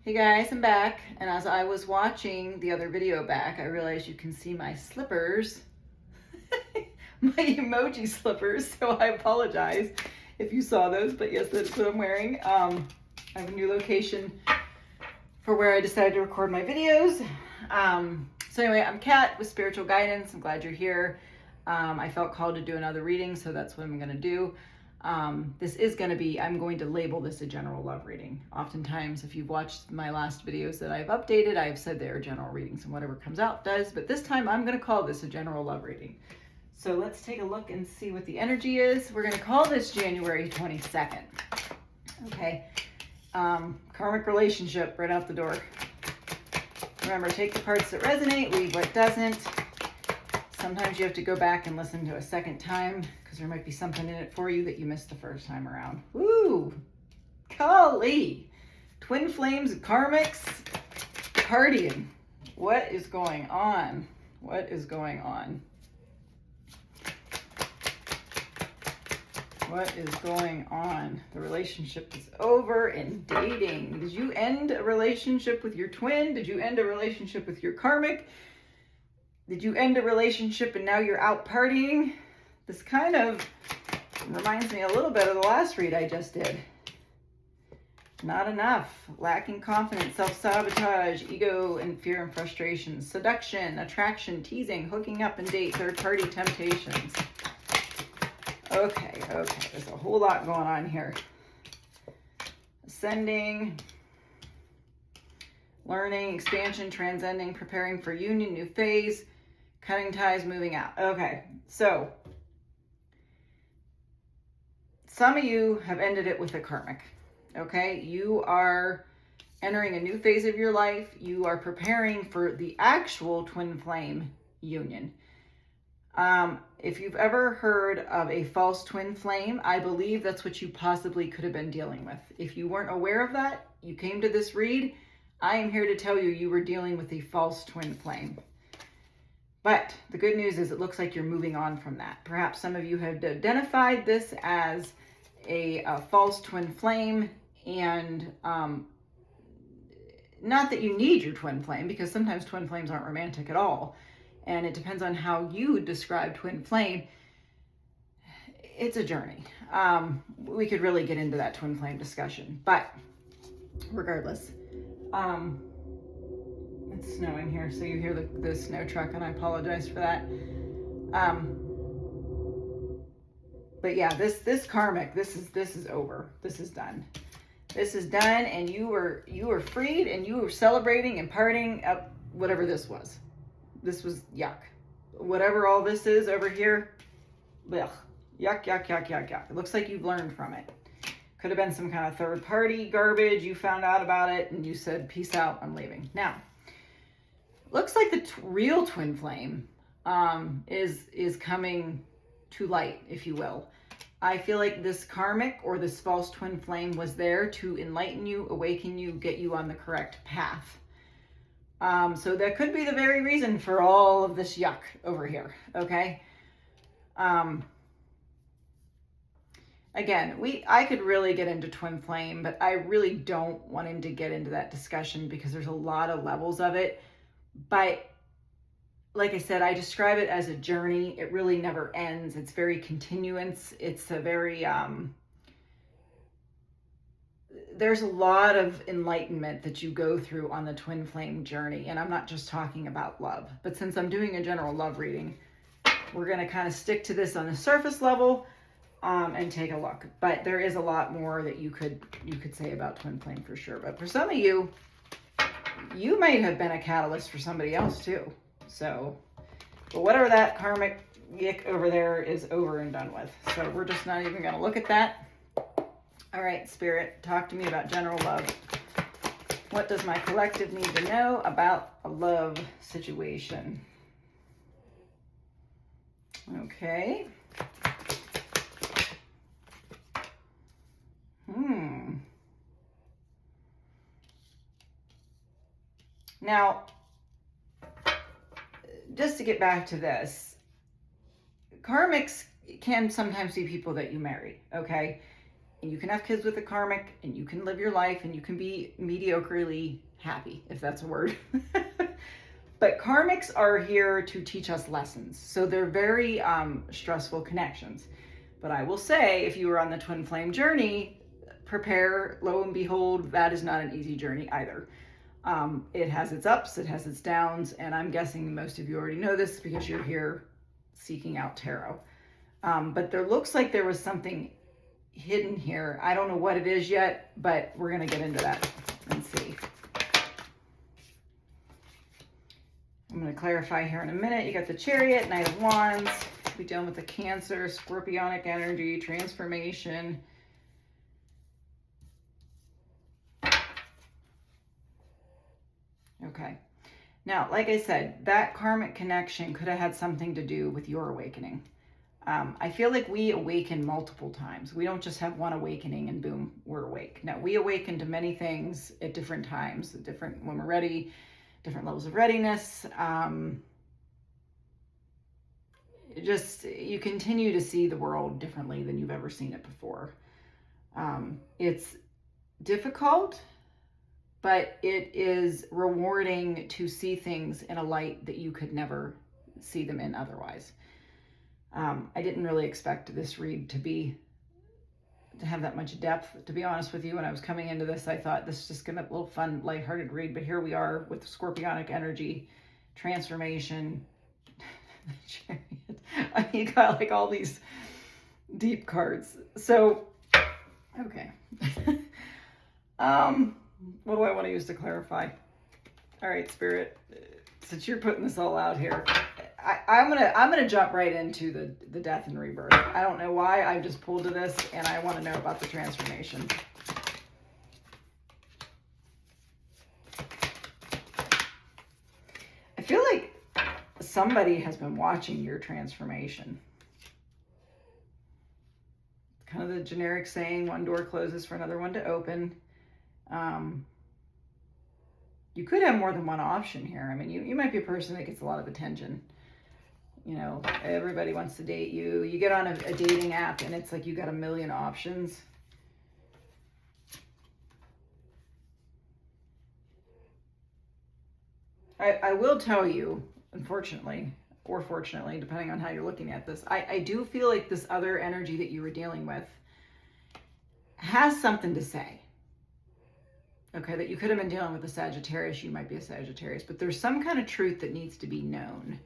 Hey guys, I'm back, and as I was watching the other video back, I realized you can see my slippers, my emoji slippers, so I apologize if you saw those, but yes, that's what I'm wearing. I have a new location for where I decided to record my videos. So anyway, I'm Kat with Spiritual Guidance. I'm glad you're here. I felt called to do another reading, so that's what I'm going to do. This is going to be, I'm going to label this a general love reading. Oftentimes, if you've watched my last videos that I've updated, I've said they are general readings and whatever comes out does, but this time I'm going to call this a general love reading. So let's take a look and see what the energy is. We're going to call this January 22nd. Okay. Karmic relationship right out the door. Remember, take the parts that resonate, leave what doesn't. Sometimes you have to go back and listen to a second time because there might be something in it for you that you missed the first time around. Woo! Golly! Twin flames, karmics, partying. What is going on? What is going on? What is going on? The relationship is over and dating. Did you end a relationship with your twin? Did you end a relationship with your karmic? Did you end a relationship and now you're out partying? This kind of reminds me a little bit of the last read I just did. Not enough. Lacking confidence, self-sabotage, ego and fear and frustration, seduction, attraction, teasing, hooking up and date, third-party temptations. Okay. There's a whole lot going on here. Ascending, learning, expansion, transcending, preparing for union, new phase, cutting ties, moving out. Okay, so some of you have ended it with a karmic. Okay, you are entering a new phase of your life. You are preparing for the actual twin flame union. If you've ever heard of a false twin flame, I believe that's what you possibly could have been dealing with. If you weren't aware of that, you came to this read, I am here to tell you you were dealing with a false twin flame. But the good news is it looks like you're moving on from that. Perhaps some of you have identified this as a false twin flame, and not that you need your twin flame, because sometimes twin flames aren't romantic at all. And it depends on how you describe twin flame. It's a journey. We could really get into that twin flame discussion, but regardless, it's snowing here, so you hear the snow truck, and I apologize for that. But yeah, this karmic, this is over. This is done. This is done, and you were freed, and you were celebrating and partying up whatever this was. This was yuck. Whatever all this is over here, ugh, yuck. It looks like you've learned from it. Could have been some kind of third party garbage. You found out about it and you said, peace out, I'm leaving. Now, looks like the real twin flame is coming to light, if you will. I feel like this karmic or this false twin flame was there to enlighten you, awaken you, get you on the correct path. So that could be the very reason for all of this yuck over here, okay? Again, I could really get into twin flame, but I really don't want to get into that discussion because there's a lot of levels of it. But like I said, I describe it as a journey. It really never ends. It's very continuous. It's a very, there's a lot of enlightenment that you go through on the twin flame journey. And I'm not just talking about love, but since I'm doing a general love reading, we're going to kind of stick to this on the surface level, and take a look. But there is a lot more that you could say about twin flame for sure. But for some of you, you might have been a catalyst for somebody else too. So, but whatever that karmic yick over there is over and done with. So we're just not even going to look at that. All right, Spirit, talk to me about general love. What does my collective need to know about a love situation? Okay. Now, just to get back to this, karmics can sometimes be people that you marry, okay? and you can have kids with a karmic, and you can live your life, and you can be mediocrely happy, if that's a word. But karmics are here to teach us lessons. So they're very stressful connections. But I will say, if you are on the twin flame journey, prepare, lo and behold, that is not an easy journey either. It has its ups, it has its downs, and I'm guessing most of you already know this because you're here seeking out tarot. But there looks like there was something hidden here. I don't know what it is yet, but we're going to get into that and see. I'm going to clarify here in a minute. You got the Chariot, Knight of Wands. We're dealing with the Cancer, Scorpionic energy, transformation. Okay. Now, like I said, that karmic connection could have had something to do with your awakening. I feel like we awaken multiple times. We don't just have one awakening and boom, we're awake. No, we awaken to many things at different times, when we're ready, different levels of readiness. You continue to see the world differently than you've ever seen it before. It's difficult, but it is rewarding to see things in a light that you could never see them in otherwise. I didn't really expect this read to have that much depth, to be honest with you. When I was coming into this, I thought this is just gonna be a little fun, lighthearted read, but here we are with Scorpionic energy, transformation, Chariot. I mean, you got like all these deep cards. So, okay. What do I want to use to clarify? All right, Spirit, since you're putting this all out here, I'm gonna jump right into the death and rebirth. I don't know why, I just pulled to this, and I want to know about the transformation. I feel like somebody has been watching your transformation. Kind of the generic saying, one door closes for another one to open. You could have more than one option here. I mean, you might be a person that gets a lot of attention. You know, everybody wants to date you. You get on a dating app and it's like you got a million options. I will tell you, unfortunately, or fortunately, depending on how you're looking at this, I do feel like this other energy that you were dealing with has something to say. Okay, that you could have been dealing with a Sagittarius, you might be a Sagittarius, but there's some kind of truth that needs to be known.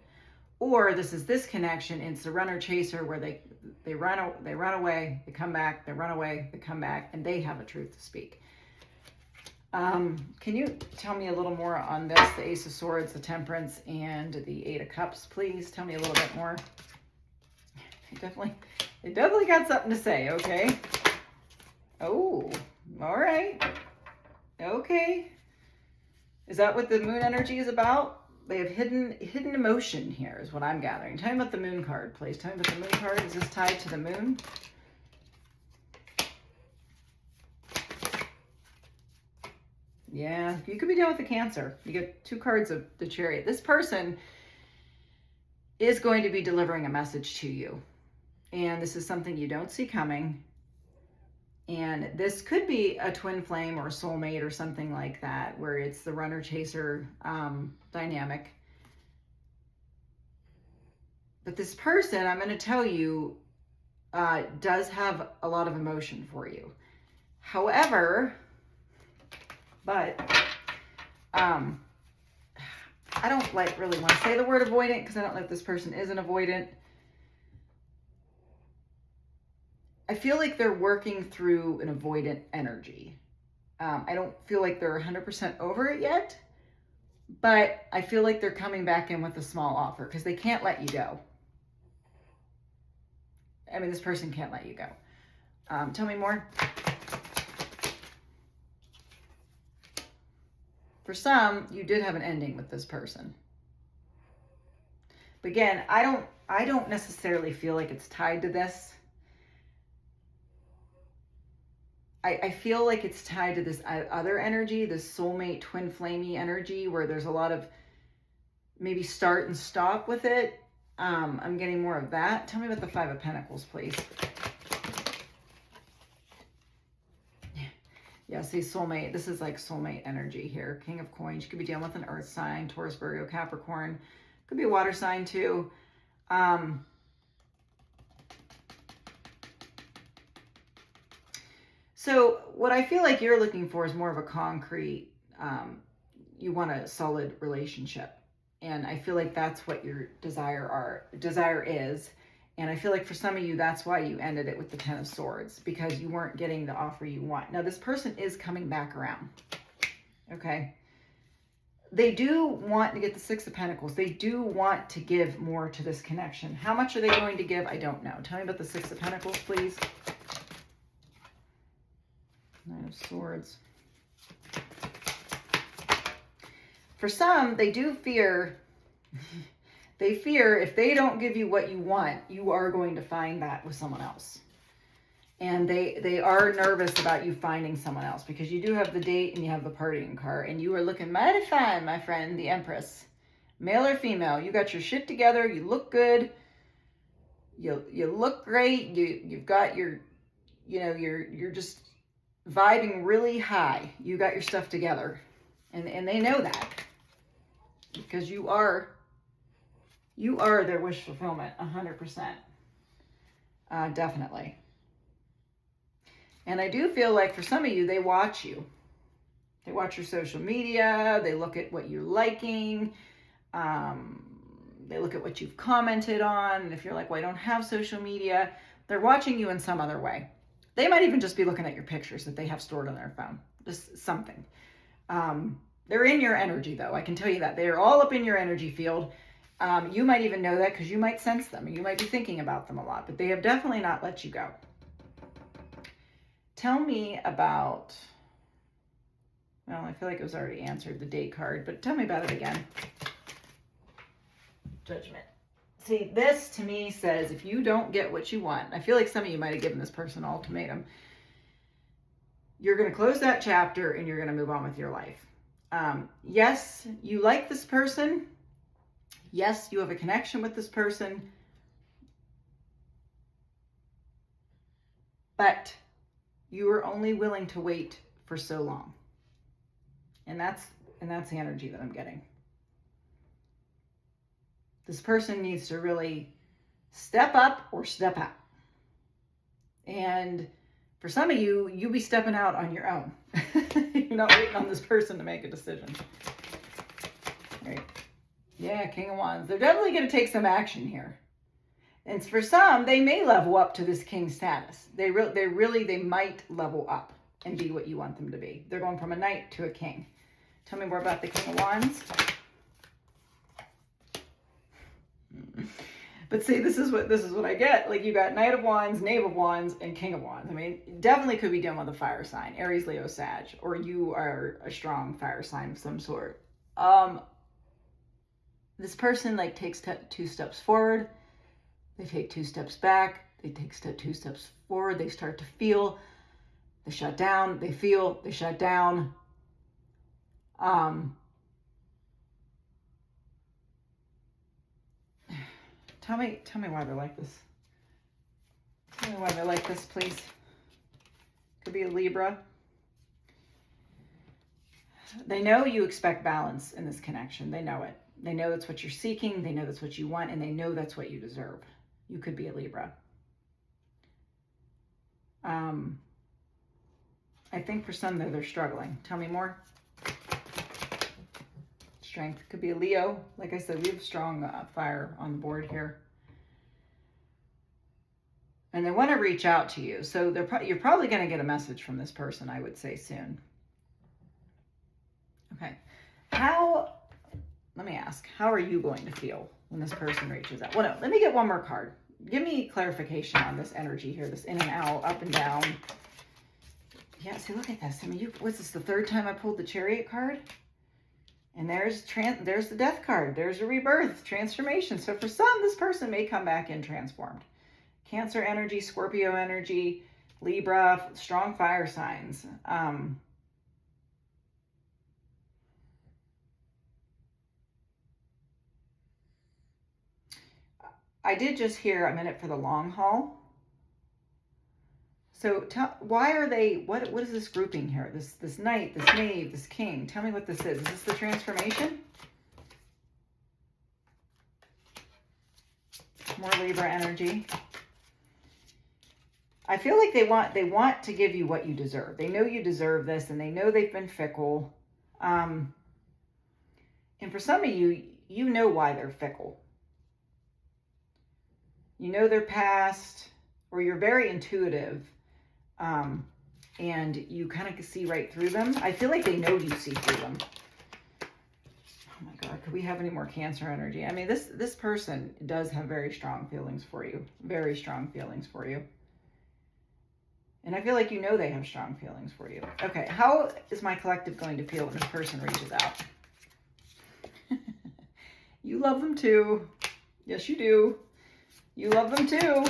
Or this connection, it's a runner chaser where they run away, they come back, they run away, they come back, and they have a truth to speak. Can you tell me a little more on this, the Ace of Swords, the Temperance, and the Eight of Cups, please? Tell me a little bit more. It definitely got something to say, okay? Oh, all right. Okay. Is that what the moon energy is about? They have hidden emotion here is what I'm gathering. Tell me about the moon card, please. Tell me about the moon card. Is this tied to the moon? Yeah, you could be dealing with the Cancer. You get two cards of the Chariot. This person is going to be delivering a message to you. And this is something you don't see coming. And this could be a twin flame or a soulmate or something like that, where it's the runner-chaser dynamic. But this person, I'm going to tell you, does have a lot of emotion for you. However, I don't really want to say the word avoidant because I don't know if this person is an avoidant. I feel like they're working through an avoidant energy. I don't feel like they're 100% over it yet, but I feel like they're coming back in with a small offer because they can't let you go. I mean, this person can't let you go. Tell me more. For some, you did have an ending with this person. But again, I don't necessarily feel like it's tied to this. I feel like it's tied to this other energy, this soulmate, twin flamey energy, where there's a lot of maybe start and stop with it. I'm getting more of that. Tell me about the Five of Pentacles, please. Yeah, see, soulmate. This is like soulmate energy here. King of Coins. You could be dealing with an earth sign, Taurus, Virgo, Capricorn. Could be a water sign too. So what I feel like you're looking for is more of a concrete, you want a solid relationship. And I feel like that's what your desire is. And I feel like for some of you, that's why you ended it with the Ten of Swords, because you weren't getting the offer you want. Now, this person is coming back around, okay? They do want to get the Six of Pentacles. They do want to give more to this connection. How much are they going to give? I don't know. Tell me about the Six of Pentacles, please. Nine of Swords. For some, they do fear... They fear if they don't give you what you want, you are going to find that with someone else. And they are nervous about you finding someone else, because you do have the date and you have the partying card, and you are looking mighty fine, my friend, the Empress. Male or female, you got your shit together, you look good, you look great, you've got your, you know, you're just vibing really high. You got your stuff together. And they know that, because you are their wish fulfillment, 100%. Definitely. And I do feel like for some of you, they watch you. They watch your social media. They look at what you're liking. They look at what you've commented on. And if you're like, well, I don't have social media, they're watching you in some other way. They might even just be looking at your pictures that they have stored on their phone. Just something. They're in your energy, though. I can tell you that. They are all up in your energy field. You might even know that because you might sense them. You might be thinking about them a lot, but they have definitely not let you go. Tell me about, well, I feel like it was already answered, the date card, but tell me about it again. Judgment. See, this to me says if you don't get what you want, I feel like some of you might have given this person an ultimatum. You're going to close that chapter and you're going to move on with your life. Yes, you like this person. Yes, you have a connection with this person, but you are only willing to wait for so long. And that's the energy that I'm getting. This person needs to really step up or step out. And for some of you, you'll be stepping out on your own. You're not waiting on this person to make a decision. Right? Yeah, King of Wands. They're definitely going to take some action here. And for some, they may level up to this king status. They might level up and be what you want them to be. They're going from a knight to a king. Tell me more about the King of Wands. But see, this is what I get. Like, you got Knight of Wands, Knave of Wands, and King of Wands. I mean, definitely could be dealing with a fire sign, Aries, Leo, Sag, or you are a strong fire sign of some sort. This person like takes 2 steps forward, they take 2 steps back, they take 2 steps forward, they start to feel, they shut down, they feel, they shut down. Tell me why they're like this. Tell me why they're like this, please. Could be a Libra. They know you expect balance in this connection. They know it. They know that's what you're seeking. They know that's what you want, and they know that's what you deserve. You could be a Libra. I think for some, they're struggling. Tell me more. Strength. Could be a Leo. Like I said, we have strong fire on the board here. And they want to reach out to you. So you're probably going to get a message from this person, I would say, soon. Okay. Let me ask, how are you going to feel when this person reaches out? Well, no, let me get one more card. Give me clarification on this energy here, this in and out, up and down. Yeah, see, look at this. I mean, what's this, the 3rd time I pulled the Chariot card? And there's the Death card. There's a rebirth, transformation. So for some, this person may come back in transformed. Cancer energy, Scorpio energy, Libra, strong fire signs. I did just hear I'm in it for the long haul. So why are they, what is this grouping here? This knight, this knave, this king. Tell me what this is. Is this the transformation? More Libra energy. I feel like they want to give you what you deserve. They know you deserve this, and they know they've been fickle. And for some of you, you know why they're fickle. You know their past, or you're very intuitive. And you kind of see right through them. I feel like they know you see through them. Oh my God, could we have any more Cancer energy? I mean, this person does have very strong feelings for you. Very strong feelings for you. And I feel like you know they have strong feelings for you. Okay, how is my collective going to feel when this person reaches out? You love them too. Yes, you do. You love them too.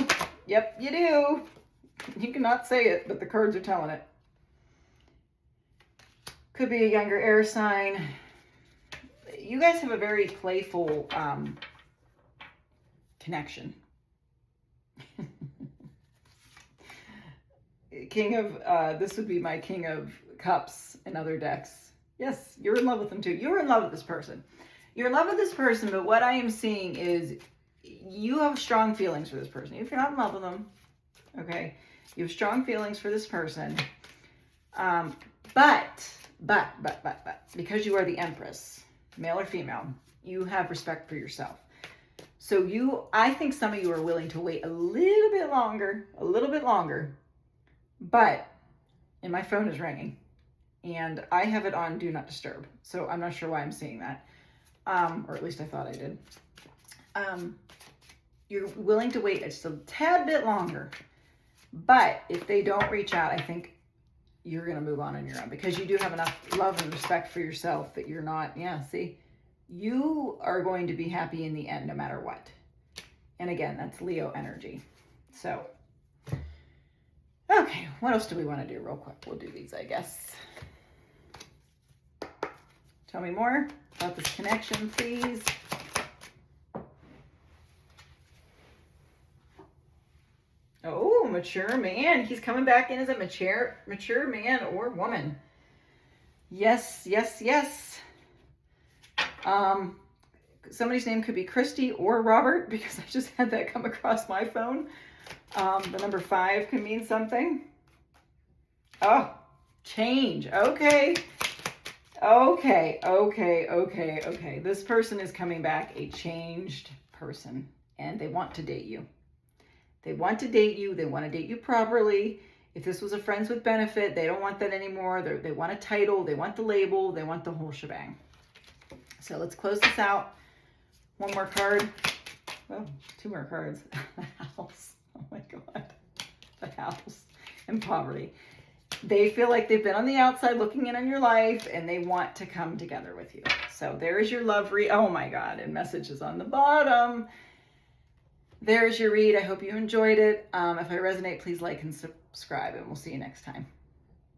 Yep, you do. You cannot say it, but the cards are telling it. Could be a younger air sign. You guys have a very playful connection. King of, this would be my King of Cups and other decks. Yes, you're in love with them too. You're in love with this person. You're in love with this person, but what I am seeing is you have strong feelings for this person. If you're not in love with them, okay, you have strong feelings for this person. But, because you are the Empress, male or female, you have respect for yourself. So I think some of you are willing to wait a little bit longer, but, and my phone is ringing, and I have it on Do Not Disturb, so I'm not sure why I'm seeing that, or at least I thought I did. You're willing to wait just a tad bit longer, but if they don't reach out, I think you're going to move on your own, because you do have enough love and respect for yourself that you're not, see, you are going to be happy in the end, no matter what. And again, that's Leo energy. So, okay, what else do we want to do real quick? We'll do these, I guess. Tell me more about this connection, please. Oh, mature man. He's coming back in as a mature man or woman. Yes, yes, yes. Somebody's name could be Christy or Robert, because I just had that come across my phone. The number 5 can mean something. Oh, change. Okay. Okay. This person is coming back a changed person, and they want to date you. They want to date you. They want to date you properly. If this was a friends with benefit, they don't want that anymore. They want a title. They want the label. They want the whole shebang. So let's close this out. One more card. Oh, 2 more cards. The house. Oh my God. The house and poverty. They feel like they've been on the outside looking in on your life, and they want to come together with you. So there's your love read. Oh my God. And messages on the bottom. There's your read. I hope you enjoyed it. If I resonate, please like and subscribe, and we'll see you next time.